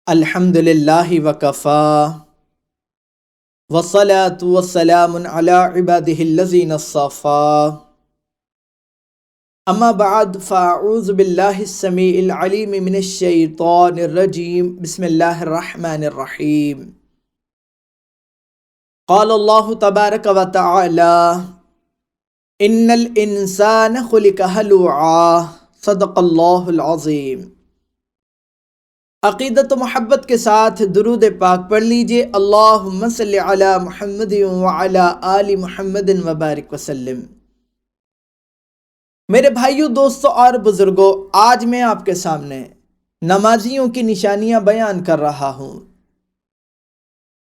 الحمد للہ وکفا والصلاة والسلام علی عباده الذین اصطفى اما بعد فاعوذ باللہ السمیع العلیم من الشیطان الرجیم بسم اللہ الرحمن الرحیم قال اللہ تبارک و تعالی ان الانسان خلق ہلوعا صدق اللہ العظیم۔ عقیدت و محبت کے ساتھ درود پاک پڑھ لیجئے۔ اللہم صلی علی محمد وعلی آل محمد وبارک وسلم۔ میرے بھائیوں، دوستوں اور بزرگوں، آج میں آپ کے سامنے نمازیوں کی نشانیاں بیان کر رہا ہوں۔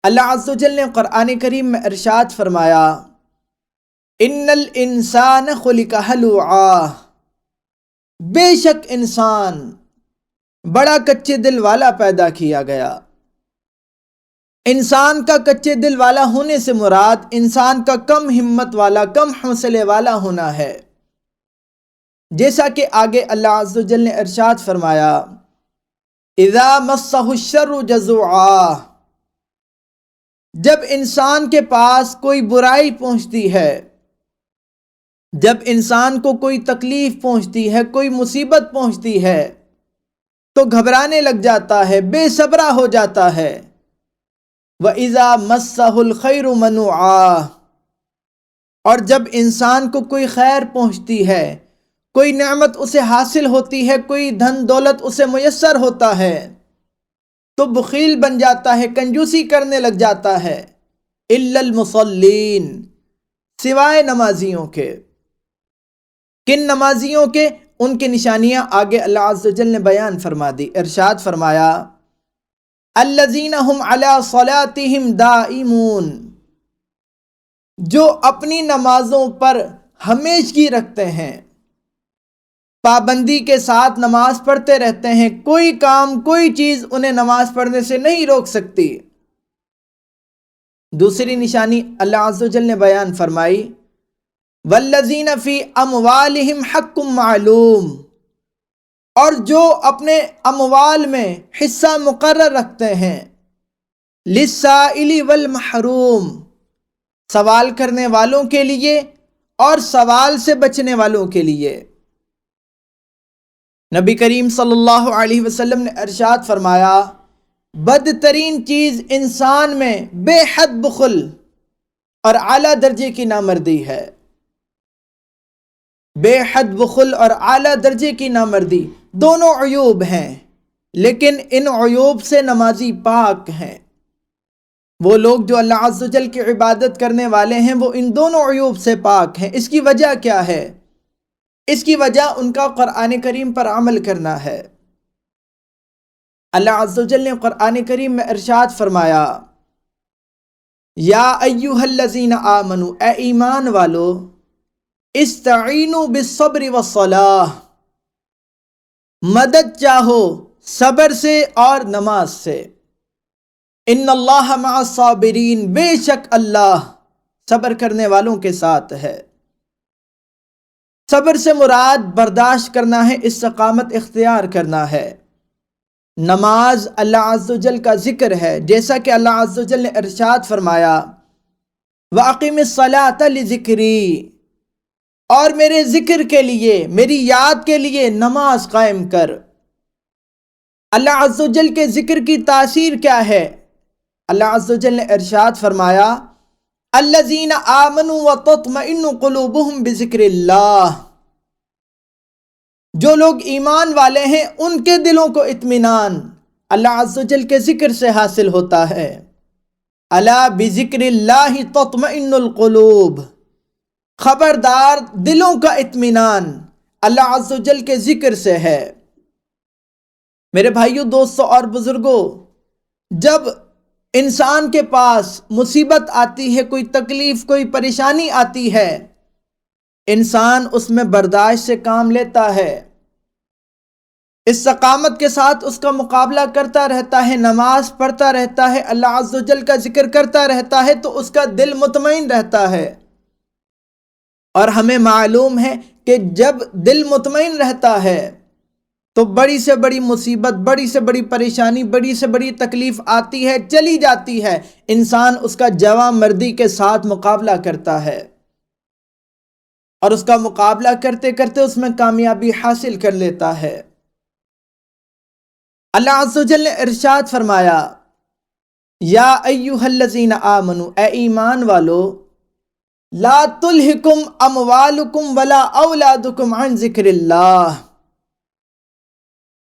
اللہ عز و جل نے قرآن کریم میں ارشاد فرمایا، ان الانسان خلق ہلوعا، بے شک انسان بڑا کچے دل والا پیدا کیا گیا۔ انسان کا کچے دل والا ہونے سے مراد انسان کا کم ہمت والا، کم حوصلے والا ہونا ہے۔ جیسا کہ آگے اللہ عز و جل نے ارشاد فرمایا، اذا مسہ الشر جزوعا، جب انسان کے پاس کوئی برائی پہنچتی ہے، جب انسان کو کوئی تکلیف پہنچتی ہے، کوئی مصیبت پہنچتی ہے تو گھبرانے لگ جاتا ہے، بے صبرا ہو جاتا ہے۔ وَإِذَا مَسَّهُ الْخَيْرُ مَنُوعًا، اور جب انسان کو کوئی خیر پہنچتی ہے، کوئی نعمت اسے حاصل ہوتی ہے، کوئی دھن دولت اسے میسر ہوتا ہے تو بخیل بن جاتا ہے، کنجوسی کرنے لگ جاتا ہے۔ إِلَّا الْمُصَلِّينَ، سوائے نمازیوں کے۔ کن نمازیوں کے؟ ان کی نشانیاں آگے اللہ عز و جل نے بیان فرما دی۔ ارشاد فرمایا، الذین هم علی صلاتہم دائمون، جو اپنی نمازوں پر ہمیشگی رکھتے ہیں، پابندی کے ساتھ نماز پڑھتے رہتے ہیں، کوئی کام، کوئی چیز انہیں نماز پڑھنے سے نہیں روک سکتی۔ دوسری نشانی اللہ عز و جل نے بیان فرمائی، والذین فی اموالہم حق معلوم، اور جو اپنے اموال میں حصہ مقرر رکھتے ہیں، للسائل والمحروم، سوال کرنے والوں کے لیے اور سوال سے بچنے والوں کے لیے۔ نبی کریم صلی اللہ علیہ وسلم نے ارشاد فرمایا، بدترین چیز انسان میں بے حد بخل اور اعلیٰ درجے کی نامردی ہے۔ بے حد بخل اور اعلیٰ درجے کی نامردی دونوں عیوب ہیں، لیکن ان عیوب سے نمازی پاک ہیں۔ وہ لوگ جو اللہ عز و جل کی عبادت کرنے والے ہیں وہ ان دونوں عیوب سے پاک ہیں۔ اس کی وجہ کیا ہے؟ اس کی وجہ ان کا قرآن کریم پر عمل کرنا ہے۔ اللہ عز و جل نے قرآن کریم میں ارشاد فرمایا، یا ایھا الذین آمنوا، اے ایمان والو، استعینوا بالصبر والصلاۃ، مدد چاہو صبر سے اور نماز سے۔ ان اللہ مع الصابرین، بے شک اللہ صبر کرنے والوں کے ساتھ ہے۔ صبر سے مراد برداشت کرنا ہے، استقامت اختیار کرنا ہے۔ نماز اللہ عز و جل کا ذکر ہے، جیسا کہ اللہ عز و جل نے ارشاد فرمایا، وَأَقِمِ الصَّلَاةَ لِذِكْرِي، اور میرے ذکر کے لیے، میری یاد کے لیے نماز قائم کر۔ اللہ عز و جل کے ذکر کی تاثیر کیا ہے؟ اللہ عز و جل نے ارشاد فرمایا، الذین آمنوا وتطمئن قلوبہم بذکر اللہ، جو لوگ ایمان والے ہیں ان کے دلوں کو اطمینان اللہ عز و جل کے ذکر سے حاصل ہوتا ہے۔ الا بذکر اللہ تطمئن القلوب، خبردار دلوں کا اطمینان اللہ عز و جل کے ذکر سے ہے۔ میرے بھائیوں، دوستوں اور بزرگوں، جب انسان کے پاس مصیبت آتی ہے، کوئی تکلیف، کوئی پریشانی آتی ہے، انسان اس میں برداشت سے کام لیتا ہے، استقامت کے ساتھ اس کا مقابلہ کرتا رہتا ہے، نماز پڑھتا رہتا ہے، اللہ عز و جل کا ذکر کرتا رہتا ہے، تو اس کا دل مطمئن رہتا ہے۔ اور ہمیں معلوم ہے کہ جب دل مطمئن رہتا ہے تو بڑی سے بڑی مصیبت، بڑی سے بڑی پریشانی، بڑی سے بڑی تکلیف آتی ہے، چلی جاتی ہے، انسان اس کا جواں مردی کے ساتھ مقابلہ کرتا ہے، اور اس کا مقابلہ کرتے کرتے اس میں کامیابی حاصل کر لیتا ہے۔ اللہ عز و جل نے ارشاد فرمایا، یا ایھا الذین آمنوا، اے ایمان والو، لا تلہکم اموالکم ولا اولادکم عن ذکر اللہ،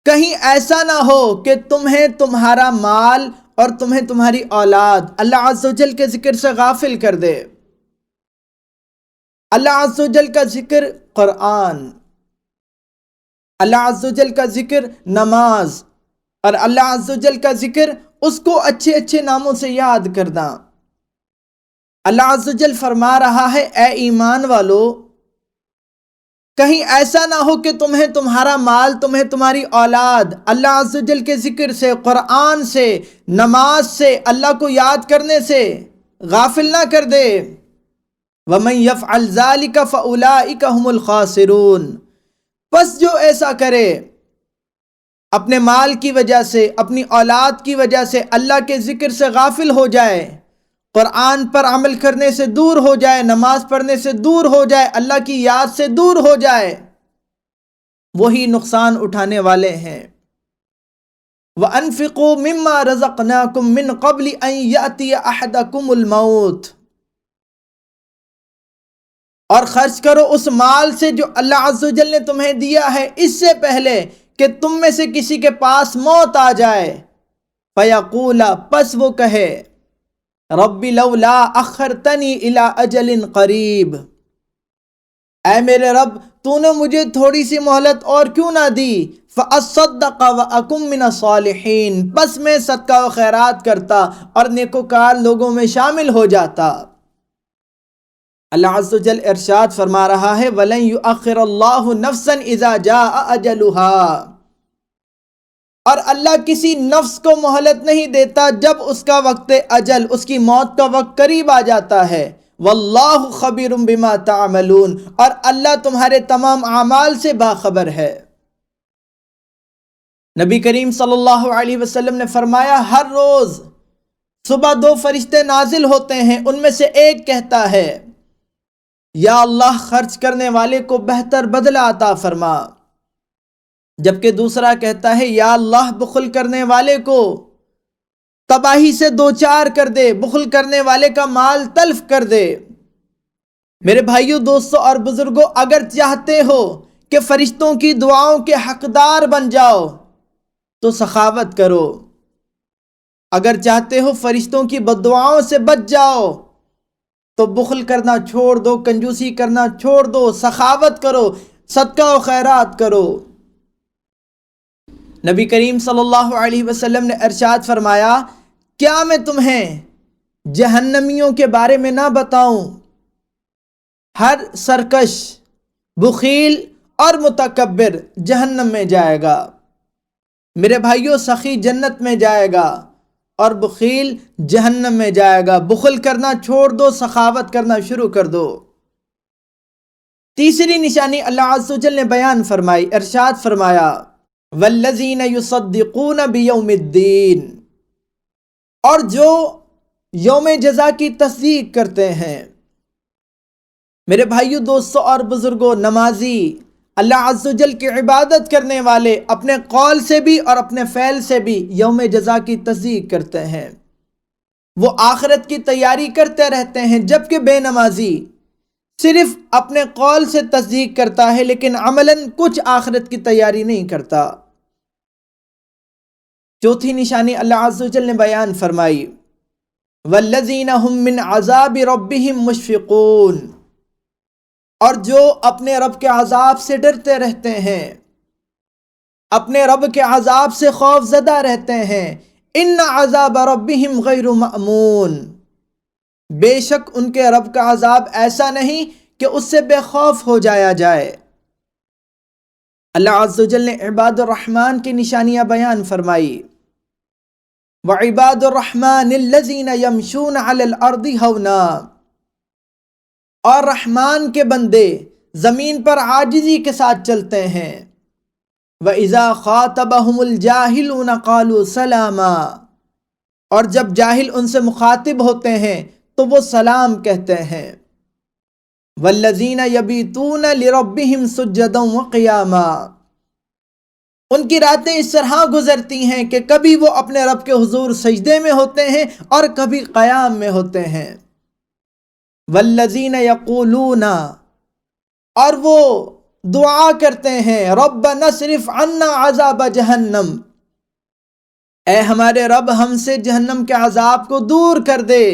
کہیں ایسا نہ ہو کہ تمہیں تمہارا مال اور تمہیں تمہاری اولاد اللہ عز و جل کے ذکر سے غافل کر دے۔ اللہ عز و جل کا ذکر قرآن، اللہ عز و جل کا ذکر نماز، اور اللہ عز و جل کا ذکر اس کو اچھے اچھے ناموں سے یاد کرنا۔ اللہ عز و جل فرما رہا ہے، اے ایمان والو، کہیں ایسا نہ ہو کہ تمہیں تمہارا مال، تمہیں تمہاری اولاد اللہ عز و جل کے ذکر سے، قرآن سے، نماز سے، اللہ کو یاد کرنے سے غافل نہ کر دے۔ وَمَن يَفْعَلْ ذَلِكَ فَأُولَئِكَ هُمُ الْخَاسِرُونَ، پس جو ایسا کرے، اپنے مال کی وجہ سے، اپنی اولاد کی وجہ سے اللہ کے ذکر سے غافل ہو جائے، قرآن پر عمل کرنے سے دور ہو جائے، نماز پڑھنے سے دور ہو جائے، اللہ کی یاد سے دور ہو جائے، وہی نقصان اٹھانے والے ہیں۔ وَأَنفِقُوا مِمَّا رَزَقْنَاكُم مِّن قَبْلِ أَن يَأْتِيَ أَحَدَكُمُ الْمَوْتُ، اور خرچ کرو اس مال سے جو اللہ عز و جل نے تمہیں دیا ہے، اس سے پہلے کہ تم میں سے کسی کے پاس موت آ جائے۔ فَيَقُولَ، پس وہ کہے، رَبِّ لَوْلَا أَخَّرْتَنِي إِلَىٰ أَجَلٍ قَرِيبٍ، اے میرے رب، تو نے مجھے تھوڑی سی مہلت اور کیوں نہ دی، فَأَصَّدَّقَ وَأَكُن مِّنَ الصَّالِحِينَ، پس میں صدقہ و خیرات کرتا اور نیکوکار لوگوں میں شامل ہو جاتا۔ اللہ عز و جل ارشاد فرما رہا ہے، وَلَن يُؤَخِّرَ اللَّهُ نَفْسًا إِذَا جَاءَ أَجَلُهَا، اور اللہ کسی نفس کو مہلت نہیں دیتا جب اس کا وقت اجل، اس کی موت کا وقت قریب آ جاتا ہے۔ وَاللَّهُ خَبِيرٌ بِمَا تَعْمَلُونَ، اور اللہ تمہارے تمام اعمال سے باخبر ہے۔ نبی کریم صلی اللہ علیہ وسلم نے فرمایا، ہر روز صبح 2 فرشتے نازل ہوتے ہیں، ان میں سے ایک کہتا ہے، یا اللہ، خرچ کرنے والے کو بہتر بدلہ عطا فرما، جبکہ دوسرا کہتا ہے، یا اللہ، بخل کرنے والے کو تباہی سے دوچار کر دے، بخل کرنے والے کا مال تلف کر دے۔ میرے بھائیوں، دوستوں اور بزرگوں، اگر چاہتے ہو کہ فرشتوں کی دعاؤں کے حقدار بن جاؤ تو سخاوت کرو، اگر چاہتے ہو فرشتوں کی بددعاؤں سے بچ جاؤ تو بخل کرنا چھوڑ دو، کنجوسی کرنا چھوڑ دو، سخاوت کرو، صدقہ و خیرات کرو۔ نبی کریم صلی اللہ علیہ وسلم نے ارشاد فرمایا، کیا میں تمہیں جہنمیوں کے بارے میں نہ بتاؤں؟ ہر سرکش، بخیل اور متکبر جہنم میں جائے گا۔ میرے بھائیوں، سخی جنت میں جائے گا اور بخیل جہنم میں جائے گا۔ بخل کرنا چھوڑ دو، سخاوت کرنا شروع کر دو۔ تیسری نشانی اللہ عز و جل نے بیان فرمائی، ارشاد فرمایا، والذین یصدقون بیوم الدین، اور جو یوم جزا کی تصدیق کرتے ہیں۔ میرے بھائیوں، دوستوں اور بزرگوں، نمازی، اللہ عز و جل کی عبادت کرنے والے اپنے قول سے بھی اور اپنے فعل سے بھی یوم جزا کی تصدیق کرتے ہیں، وہ آخرت کی تیاری کرتے رہتے ہیں، جبکہ بے نمازی صرف اپنے قول سے تصدیق کرتا ہے لیکن عملاً کچھ آخرت کی تیاری نہیں کرتا۔ چوتھی نشانی اللہ عز و جل نے بیان فرمائی، والذین هم من عذاب ربهم مشفقون، اور جو اپنے رب کے عذاب سے ڈرتے رہتے ہیں، اپنے رب کے عذاب سے خوف زدہ رہتے ہیں۔ ان عذاب ربهم غیر مأمون، بے شک ان کے رب کا عذاب ایسا نہیں کہ اس سے بے خوف ہو جایا جائے۔ اللہ عز و جل نے عباد الرحمن کی نشانیاں بیان فرمائی، وعباد الرحمن الذین یمشون علی الارض ہونا، اور رحمان کے بندے زمین پر عاجزی کے ساتھ چلتے ہیں۔ وَإِذَا خَاطَبَهُمُ الْجَاهِلُونَ قَالُوا سَلَامًا، اور جب جاہل ان سے مخاطب ہوتے ہیں تو وہ سلام کہتے ہیں۔ وَالَّذِينَ يَبِيتُونَ لِرَبِّهِمْ سُجَّدًا وَقِيَامًا، ان کی راتیں اس طرح گزرتی ہیں کہ کبھی وہ اپنے رب کے حضور سجدے میں ہوتے ہیں اور کبھی قیام میں ہوتے ہیں۔ وَالَّذِينَ يَقُولُونَ، اور وہ دعا کرتے ہیں، رَبَّنَا اصْرِفْ عَنَّا عَذَابَ جَہَنَّمَ، اے ہمارے رب ہم سے جہنم کے عذاب کو دور کر دے،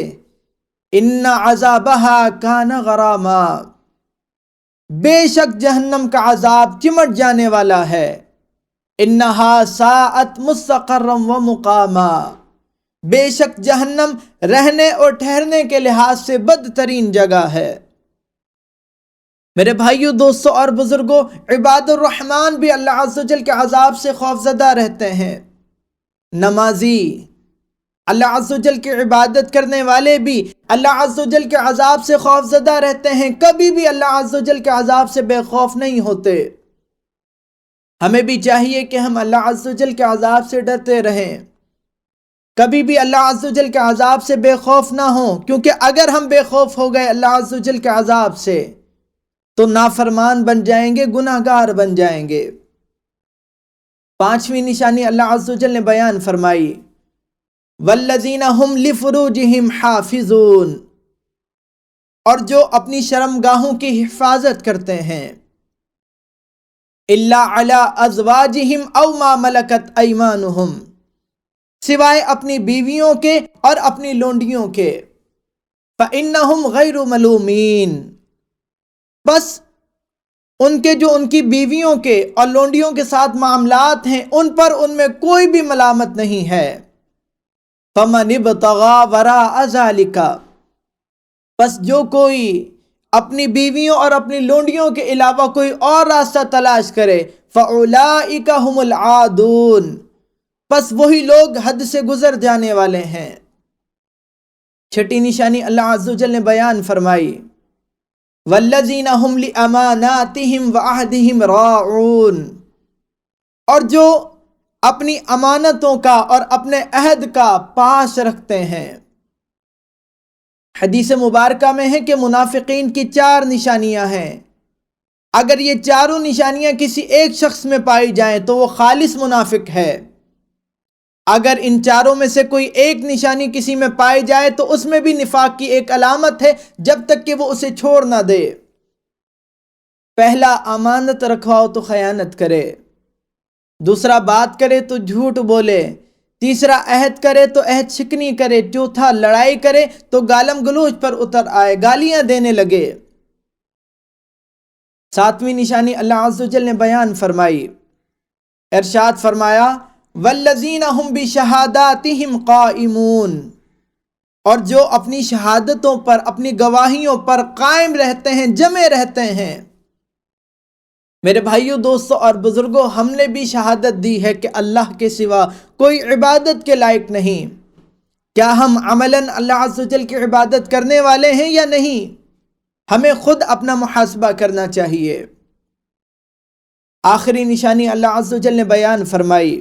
اِنَّ عَذَابَهَا كَانَ غَرَامًا، بے شک جہنم کا عذاب چمٹ جانے والا ہے۔ اِنَّهَا سَاءَتْ مُسْتَقَرًّا وَمُقَامًا، بے شک جہنم رہنے اور ٹھہرنے کے لحاظ سے بدترین جگہ ہے۔ میرے بھائیوں، دوستوں اور بزرگوں، عباد الرحمن بھی اللہ عز و جل کے عذاب سے خوفزدہ رہتے ہیں۔ نمازی، اللہ عز و جل کی عبادت کرنے والے بھی اللہ عز و جل کے عذاب سے خوفزدہ رہتے ہیں، کبھی بھی اللہ عز و جل کے عذاب سے بے خوف نہیں ہوتے۔ ہمیں بھی چاہیے کہ ہم اللہ عز و جل کے عذاب سے ڈرتے رہیں، کبھی بھی اللہ عز و جل کے عذاب سے بے خوف نہ ہوں، کیونکہ اگر ہم بے خوف ہو گئے اللہ عز و جل کے عذاب سے تو نافرمان بن جائیں گے، گناہ گار بن جائیں گے۔ پانچویں نشانی اللہ عز و جل نے بیان فرمائی، والذین هم لفروجہم حافظون، اور جو اپنی شرمگاہوں کی حفاظت کرتے ہیں، الا علی ازواجہم او ما ملکت ایمانہم، سوائے اپنی بیویوں کے اور اپنی لونڈیوں کے، فإنہم غیر ملومین، بس ان کے جو ان کی بیویوں کے اور لونڈیوں کے ساتھ معاملات ہیں ان پر ان میں کوئی بھی ملامت نہیں ہے۔ فمن ابتغى وراء ذلك، بس جو کوئی اپنی بیویوں اور اپنی لونڈیوں کے علاوہ کوئی اور راستہ تلاش کرے، فاولئک هم العادون، بس وہی لوگ حد سے گزر جانے والے ہیں۔ چھٹی نشانی اللہ عز و جل نے بیان فرمائی، والذین هم لاماناتہم وعہدہم راعون، اور جو اپنی امانتوں کا اور اپنے عہد کا پاس رکھتے ہیں۔ حدیث مبارکہ میں ہے کہ منافقین کی 4 نشانیاں ہیں، اگر یہ چاروں نشانیاں کسی ایک شخص میں پائی جائیں تو وہ خالص منافق ہے، اگر ان چاروں میں سے کوئی ایک نشانی کسی میں پائی جائے تو اس میں بھی نفاق کی ایک علامت ہے جب تک کہ وہ اسے چھوڑ نہ دے۔ پہلا، امانت رکھواؤ تو خیانت کرے، دوسرا بات کرے تو جھوٹ بولے، تیسرا عہد کرے تو عہد شکنی کرے، چوتھا لڑائی کرے تو گالم گلوچ پر اتر آئے، گالیاں دینے لگے۔ ساتویں نشانی اللہ عز و جل نے بیان فرمائی، ارشاد فرمایا، والذین هم بشہاداتہم قائمون، اور جو اپنی شہادتوں پر، اپنی گواہیوں پر قائم رہتے ہیں، جمے رہتے ہیں۔ میرے بھائیوں، دوستوں اور بزرگوں، ہم نے بھی شہادت دی ہے کہ اللہ کے سوا کوئی عبادت کے لائق نہیں۔ کیا ہم عملاً اللہ عز و جل کی عبادت کرنے والے ہیں یا نہیں؟ ہمیں خود اپنا محاسبہ کرنا چاہیے۔ آخری نشانی اللہ عز و جل نے بیان فرمائی،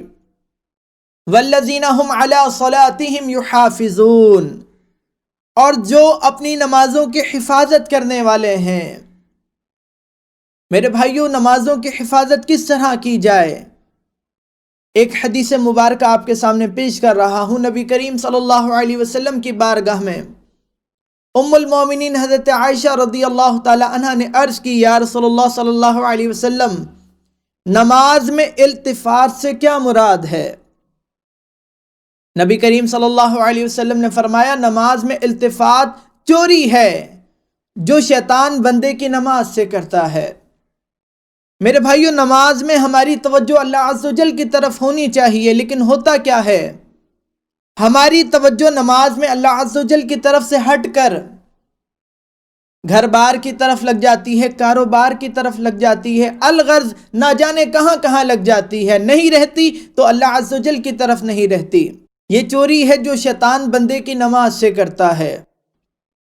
والذین هم علی صلاتہم یحافظون، اور جو اپنی نمازوں کی حفاظت کرنے والے ہیں۔ میرے بھائیوں، نمازوں کی حفاظت کس طرح کی جائے؟ ایک حدیث مبارکہ آپ کے سامنے پیش کر رہا ہوں۔ نبی کریم صلی اللہ علیہ وسلم کی بارگاہ میں ام المومنین حضرت عائشہ رضی اللہ تعالی عنہ نے عرض کی، یا رسول اللہ صلی اللہ علیہ وسلم، نماز میں التفات سے کیا مراد ہے؟ نبی کریم صلی اللہ علیہ وسلم نے فرمایا، نماز میں التفات چوری ہے جو شیطان بندے کی نماز سے کرتا ہے۔ میرے بھائیوں، نماز میں ہماری توجہ اللہ عز و جل کی طرف ہونی چاہیے، لیکن ہوتا کیا ہے، ہماری توجہ نماز میں اللہ عز و جل کی طرف سے ہٹ کر گھر بار کی طرف لگ جاتی ہے، کاروبار کی طرف لگ جاتی ہے، الغرض نہ جانے کہاں کہاں لگ جاتی ہے، نہیں رہتی تو اللہ عز و جل کی طرف نہیں رہتی۔ یہ چوری ہے جو شیطان بندے کی نماز سے کرتا ہے۔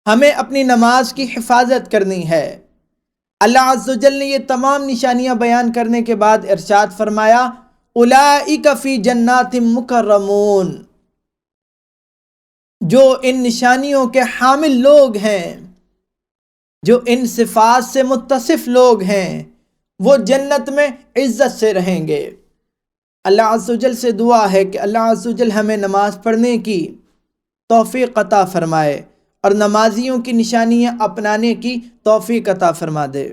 ہمیں اپنی نماز کی حفاظت کرنی ہے۔ اللہ عز و جل نے یہ تمام نشانیاں بیان کرنے کے بعد ارشاد فرمایا اولئک فی جنات مکرمون، جو ان نشانیوں کے حامل لوگ ہیں، جو ان صفات سے متصف لوگ ہیں، وہ جنت میں عزت سے رہیں گے۔ اللہ عز و جل سے دعا ہے کہ اللہ عز و جل ہمیں نماز پڑھنے کی توفیق عطا فرمائے اور نمازیوں کی نشانیاں اپنانے کی توفیق عطا فرما دے۔